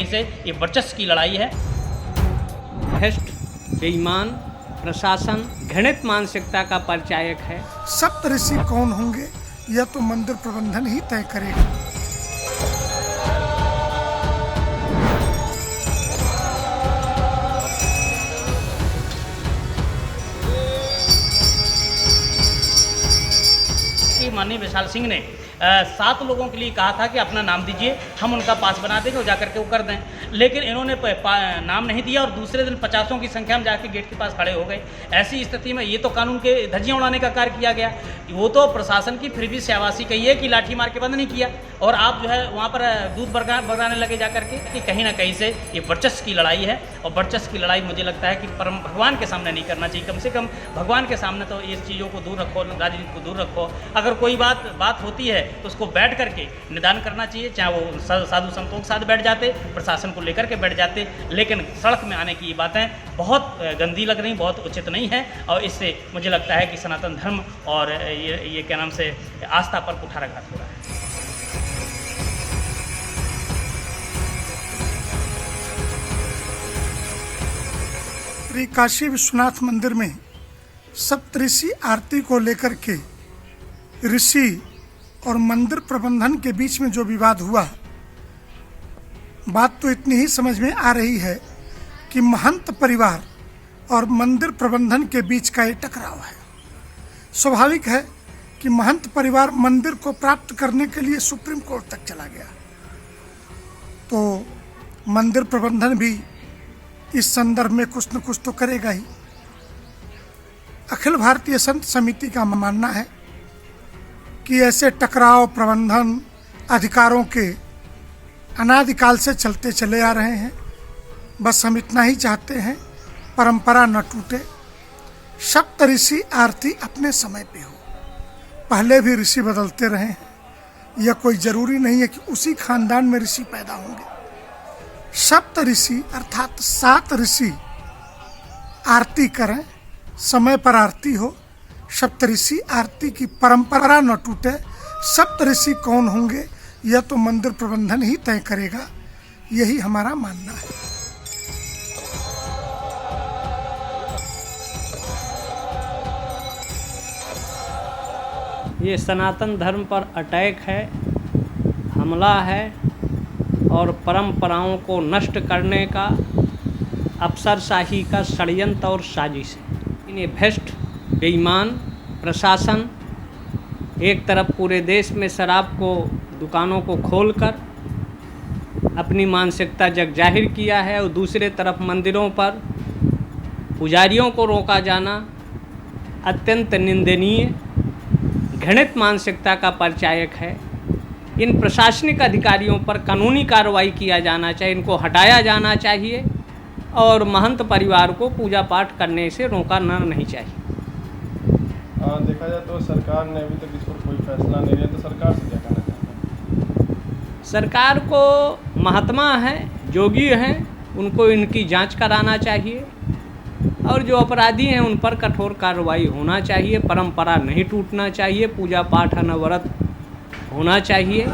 कहीं से ये वर्चस्व की लड़ाई है। भ्रष्ट, बेईमान प्रशासन घृणित मानसिकता का परिचायक है। सप्तऋषि कौन होंगे यह तो मंदिर प्रबंधन ही तय करेगा। माननीय विशाल सिंह ने 7 लोगों के लिए कहा था कि अपना नाम दीजिए, हम उनका पास बना देंगे और जाकर के वो कर दें, लेकिन इन्होंने नाम नहीं दिया और दूसरे दिन 50 की संख्या में जाके गेट के पास खड़े हो गए। ऐसी स्थिति में ये तो कानून के धज्जियां उड़ाने का कार्य किया गया। वो तो प्रशासन की फिर भी शाबाशी कही है कि लाठी मार के बंद नहीं किया, और आप जो है वहाँ पर दूध बरगाने लगे जाकर के कि कहीं ना कहीं से ये वर्चस्व की लड़ाई है। और वर्चस्व की लड़ाई मुझे लगता है कि परम भगवान के सामने नहीं करना चाहिए। कम से कम भगवान के सामने तो इस चीज़ों को दूर रखो, राजनीति को दूर रखो। अगर कोई बात होती है तो उसको बैठ करके निदान करना चाहिए, चाहे वो साधु संतों के साथ बैठ जाते, प्रशासन को लेकर के बैठ जाते, लेकिन सड़क में आने की ये बातें बहुत गंदी लग रही, बहुत उचित नहीं है। और इससे मुझे लगता है कि सनातन धर्म और ये क्या नाम से आस्था पर कुठाराघात हो रहा है। श्री काशी विश्वनाथ मंदिर में सप्तऋषि आरती को लेकर के ऋषि और मंदिर प्रबंधन के बीच में जो विवाद हुआ, बात तो इतनी ही समझ में आ रही है कि महंत परिवार और मंदिर प्रबंधन के बीच का ये टकराव है। स्वाभाविक है कि महंत परिवार मंदिर को प्राप्त करने के लिए सुप्रीम कोर्ट तक चला गया, तो मंदिर प्रबंधन भी इस संदर्भ में कुछ न कुछ तो करेगा ही। अखिल भारतीय संत समिति का मानना है कि ऐसे टकराव प्रबंधन अधिकारों के अनादिकाल से चलते चले आ रहे हैं। बस हम इतना ही चाहते हैं, परंपरा न टूटे, सप्तऋषि आरती अपने समय पे हो। पहले भी ऋषि बदलते रहे हैं, यह कोई जरूरी नहीं है कि उसी खानदान में ऋषि पैदा होंगे। सप्तऋषि अर्थात 7 ऋषि आरती करें, समय पर आरती हो। सप्तऋषि आरती की परंपरा न टूटे। सप्तऋषि कौन होंगे यह तो मंदिर प्रबंधन ही तय करेगा, यही हमारा मानना है। ये सनातन धर्म पर अटैक है, हमला है और परंपराओं को नष्ट करने का अफसरशाही का षड्यंत्र और साजिश है। इन्हें भ्रष्ट, बेईमान प्रशासन एक तरफ पूरे देश में शराब को दुकानों को खोलकर अपनी मानसिकता जग जाहिर किया है, और दूसरे तरफ मंदिरों पर पुजारियों को रोका जाना अत्यंत निंदनीय, घृणित मानसिकता का परिचायक है। इन प्रशासनिक अधिकारियों पर कानूनी कार्रवाई किया जाना चाहिए, इनको हटाया जाना चाहिए और महंत परिवार को पूजा पाठ करने से रोका नहीं चाहिए। देखा जाए तो सरकार ने अभी तक इस पर कोई फैसला नहीं लिया, तो सरकार से क्या कहना चाहते हैं? सरकार को महात्मा हैं, जोगी हैं, उनको इनकी जांच कराना चाहिए और जो अपराधी हैं उन पर कठोर कार्रवाई होना चाहिए। परंपरा नहीं टूटना चाहिए, पूजा पाठ अनवरत होना चाहिए।